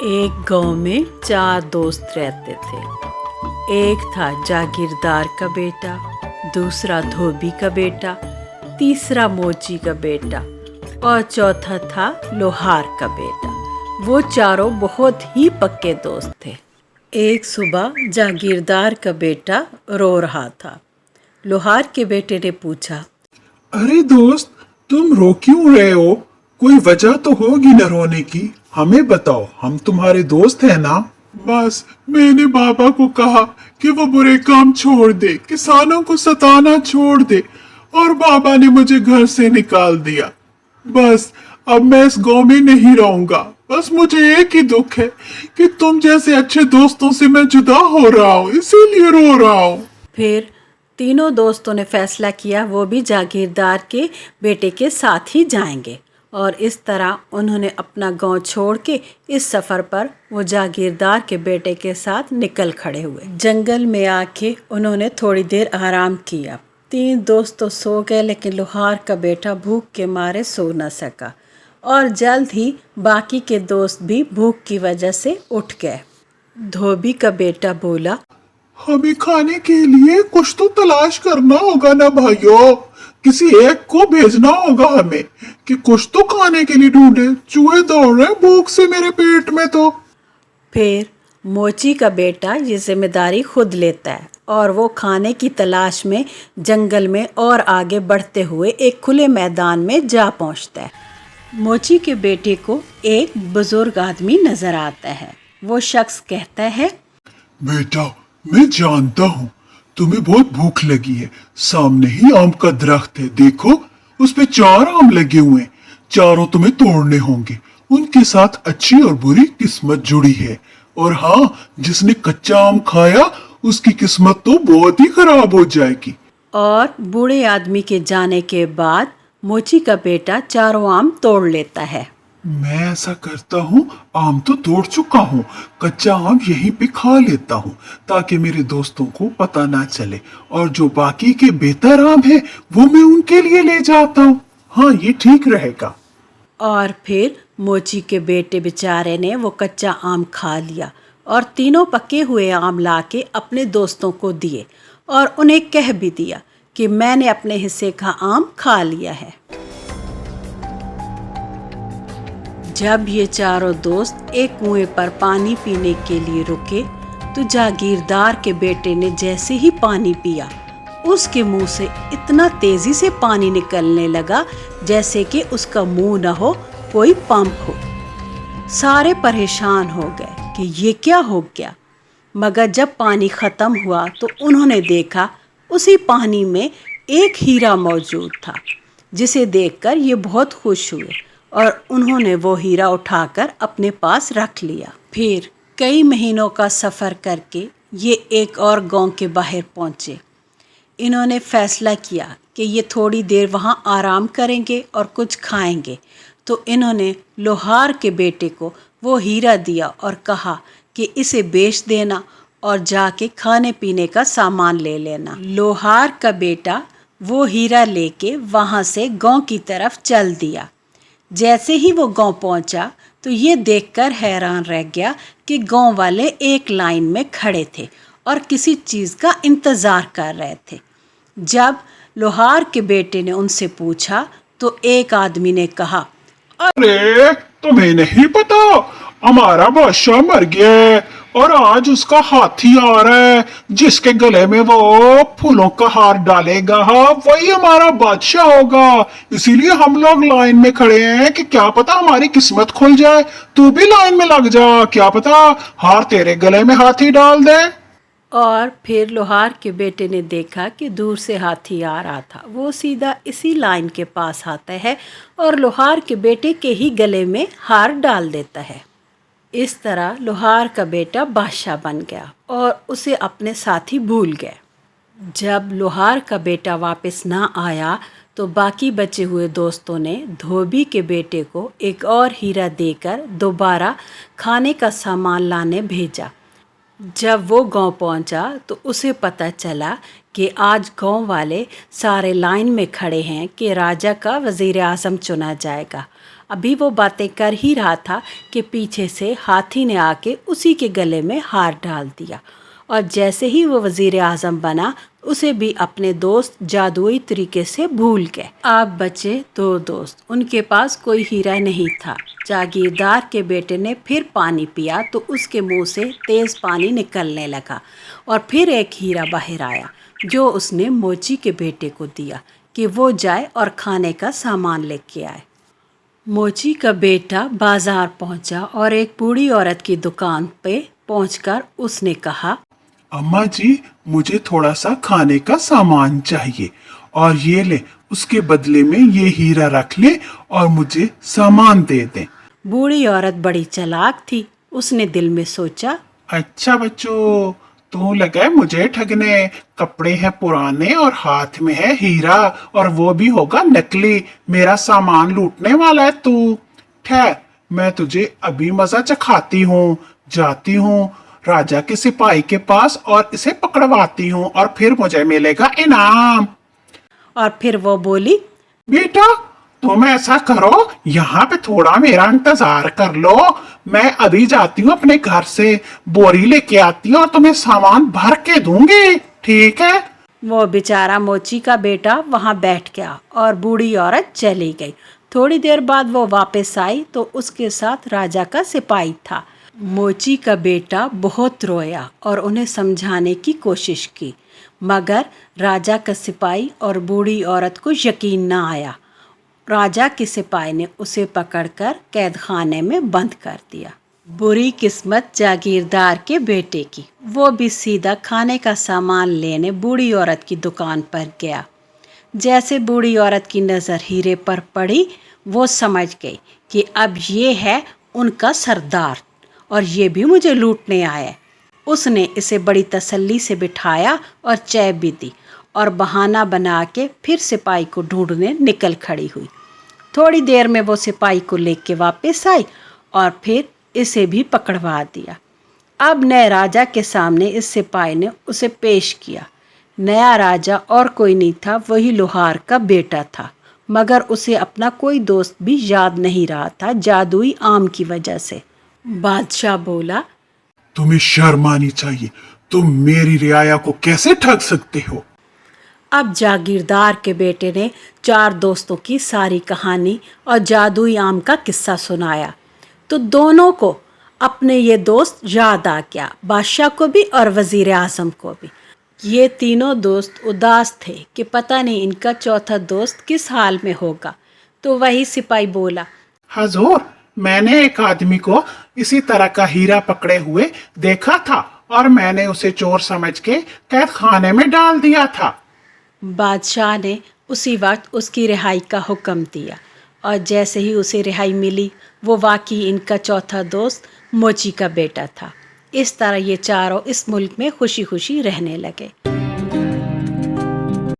एक गांव में 4 दोस्त रहते थे। एक था जागीरदार का बेटा, दूसरा धोबी का बेटा, तीसरा मोची का बेटा और चौथा था लोहार का बेटा। वो चारों बहुत ही पक्के दोस्त थे। एक सुबह जागीरदार का बेटा रो रहा था। लोहार के बेटे ने पूछा, अरे दोस्त, तुम रो क्यों रहे हो? कोई वजह तो होगी न रोने की, हमें बताओ, हम तुम्हारे दोस्त हैं ना? बस मैंने बाबा को कहा कि वो बुरे काम छोड़ दे, किसानों को सताना छोड़ दे, और बाबा ने मुझे घर से निकाल दिया। बस अब मैं इस गांव में नहीं रहूंगा। बस मुझे एक ही दुख है कि तुम जैसे अच्छे दोस्तों से मैं जुदा हो रहा हूँ, इसीलिए रो रहा हूँ। फिर तीनों दोस्तों ने फैसला किया वो भी जागीरदार के बेटे के साथ ही जाएंगे, और इस तरह उन्होंने अपना गांव छोड़ के इस सफ़र पर वो जागीरदार के बेटे के साथ निकल खड़े हुए। जंगल में आके उन्होंने थोड़ी देर आराम किया। 3 दोस्त तो सो गए, लेकिन लोहार का बेटा भूख के मारे सो न सका, और जल्द ही बाकी के दोस्त भी भूख की वजह से उठ गए। धोबी का बेटा बोला, हमें खाने के लिए कुछ तो तलाश करना होगा ना भाइयों, किसी एक को भेजना होगा हमें कि कुछ तो खाने के लिए ढूंढे। चूहे दौड़ रहे भूख से मेरे पेट में तो। फिर मोची का बेटा ये जिम्मेदारी खुद लेता है और वो खाने की तलाश में जंगल में और आगे बढ़ते हुए एक खुले मैदान में जा पहुंचता है। मोची के बेटे को एक बुजुर्ग आदमी नजर आता है। वो शख्स कहता है, बेटा, मैं जानता हूँ तुम्हें बहुत भूख लगी है। सामने ही आम का दरख्त है, देखो उस पे 4 आम लगे हुए हैं। चारों तुम्हें तोड़ने होंगे। उनके साथ अच्छी और बुरी किस्मत जुड़ी है, और हाँ, जिसने कच्चा आम खाया उसकी किस्मत तो बहुत ही खराब हो जाएगी। और बूढ़े आदमी के जाने के बाद मोची का बेटा 4 आम तोड़ लेता है। मैं ऐसा करता हूँ, आम तो तोड़ चुका हूँ, कच्चा आम यहीं पे खा लेता हूँ ताकि मेरे दोस्तों को पता ना चले, और जो बाकी के बेहतर आम है वो मैं उनके लिए ले जाता हूँ। हाँ, ये ठीक रहेगा। और फिर मोची के बेटे बेचारे ने वो कच्चा आम खा लिया और तीनों पके हुए आम लाके अपने दोस्तों को दिए, और उन्हें कह भी दिया कि मैंने अपने हिस्से का आम खा लिया है। जब ये चारों दोस्त एक कुएं पर पानी पीने के लिए रुके तो जागीरदार के बेटे ने जैसे ही पानी पिया, उसके मुंह से इतना तेजी से पानी निकलने लगा जैसे कि उसका मुंह न हो, कोई पंप हो। सारे परेशान हो गए कि ये क्या हो गया, मगर जब पानी खत्म हुआ तो उन्होंने देखा उसी पानी में एक हीरा मौजूद था, जिसे देखकर ये बहुत खुश हुए और उन्होंने वो हीरा उठाकर अपने पास रख लिया। फिर कई महीनों का सफ़र करके ये एक और गांव के बाहर पहुँचे। इन्होंने फैसला किया कि ये थोड़ी देर वहाँ आराम करेंगे और कुछ खाएंगे, तो इन्होंने लोहार के बेटे को वो हीरा दिया और कहा कि इसे बेच देना और जाके खाने पीने का सामान ले लेना। लोहार का बेटा वो हीरा लेके वहाँ से गांव की तरफ चल दिया। जैसे ही वो गांव पहुंचा तो ये देखकर हैरान रह गया कि गांव वाले एक लाइन में खड़े थे और किसी चीज़ का इंतज़ार कर रहे थे। जब लोहार के बेटे ने उनसे पूछा तो एक आदमी ने कहा, अरे तुम्हें नहीं पता, हमारा बादशाह मर गया है और आज उसका हाथी आ रहा है, जिसके गले में वो फूलों का हार डालेगा वही हमारा बादशाह होगा। इसीलिए हम लोग लाइन में खड़े हैं कि क्या पता हमारी किस्मत खुल जाए। तू भी लाइन में लग जा, क्या पता हार तेरे गले में हाथी डाल दे। और फिर लोहार के बेटे ने देखा कि दूर से हाथी आ रहा था। वो सीधा इसी लाइन के पास आता है और लोहार के बेटे के ही गले में हार डाल देता है। इस तरह लोहार का बेटा बादशाह बन गया और उसे अपने साथी भूल गए। जब लोहार का बेटा वापस ना आया तो बाकी बचे हुए दोस्तों ने धोबी के बेटे को एक और हीरा देकर दोबारा खाने का सामान लाने भेजा। जब वो गांव पहुंचा तो उसे पता चला कि आज गांव वाले सारे लाइन में खड़े हैं कि राजा का वज़ीर आज़म चुना जाएगा। अभी वो बातें कर ही रहा था कि पीछे से हाथी ने आके उसी के गले में हार डाल दिया, और जैसे ही वो वज़ीर आज़म बना उसे भी अपने दोस्त जादुई तरीके से भूल गए। अब बचे दो दोस्त, उनके पास कोई हीरा नहीं था। जागीरदार के बेटे ने फिर पानी पिया तो उसके मुंह से तेज़ पानी निकलने लगा, और फिर एक हीरा बाहर आया जो उसने मोची के बेटे को दिया कि वो जाए और खाने का सामान लेके आए। मोची का बेटा बाजार पहुंचा और एक बूढ़ी औरत की दुकान पे पहुंचकर उसने कहा, अम्मा जी, मुझे थोड़ा सा खाने का सामान चाहिए, और ये ले, उसके बदले में ये हीरा रख ले और मुझे सामान दे दे। बूढ़ी औरत बड़ी चालाक थी। उसने दिल में सोचा, अच्छा बच्चों, तू लगा है मुझे ठगने। कपड़े हैं पुराने और हाथ में है हीरा, और वो भी होगा नकली। मेरा सामान लूटने वाला है तू। ठहर, मैं तुझे अभी मजा चखाती हूँ। जाती हूँ राजा के सिपाही के पास और इसे पकड़वाती हूँ, और फिर मुझे मिलेगा इनाम। और फिर वो बोली, बेटा, तुम ऐसा करो, यहाँ पे थोड़ा मेरा इंतजार कर लो। मैं अभी जाती हूँ अपने घर से, बोरी लेके आती हूँ और तुम्हें सामान भर के दूंगी, ठीक है? वो बेचारा मोची का बेटा वहाँ बैठ गया और बूढ़ी औरत चली गई। थोड़ी देर बाद वो वापस आई तो उसके साथ राजा का सिपाही था। मोची का बेटा बहुत रोया और उन्हें समझाने की कोशिश की, मगर राजा का सिपाही और बूढ़ी औरत को यकीन न आया। राजा के सिपाही ने उसे पकड़कर कैद खाने में बंद कर दिया। बुरी किस्मत जागीरदार के बेटे की। वो भी सीधा खाने का सामान लेने बूढ़ी औरत की दुकान पर गया। जैसे बूढ़ी औरत की नज़र हीरे पर पड़ी, वो समझ गई कि अब ये है उनका सरदार और ये भी मुझे लूटने आया है। उसने इसे बड़ी तसल्ली से बिठाया और चाय भी दी, और बहाना बना के फिर सिपाही को ढूंढने निकल खड़ी हुई। थोड़ी देर में वो सिपाही को लेके वापस आई और फिर इसे भी पकड़वा दिया। अब नए राजा के सामने इस सिपाही ने उसे पेश किया। नया राजा और कोई नहीं था, वही लोहार का बेटा था, मगर उसे अपना कोई दोस्त भी याद नहीं रहा था, जादुई आम की वजह से। बादशाह बोला, तुम्हें शर्म आनी चाहिए। तुम मेरी रियाया को कैसे ठग सकते हो? अब जागीरदार के बेटे ने 4 दोस्तों की सारी कहानी और जादुई आम का किस्सा सुनाया, तो दोनों को अपने ये दोस्त याद आ गया, बादशाह को भी और वज़ीर आज़म को भी। ये तीनों दोस्त उदास थे कि पता नहीं इनका चौथा दोस्त किस हाल में होगा। तो वही सिपाही बोला, हजूर, मैंने एक आदमी को इसी तरह का हीरा पकड़े हुए देखा था, और मैंने उसे चोर समझ के कैद खाने में डाल दिया था। बादशाह ने उसी वक्त उसकी रिहाई का हुक्म दिया, और जैसे ही उसे रिहाई मिली, वो वाकई इनका चौथा दोस्त मोची का बेटा था। इस तरह ये चारों इस मुल्क में खुशी खुशी रहने लगे।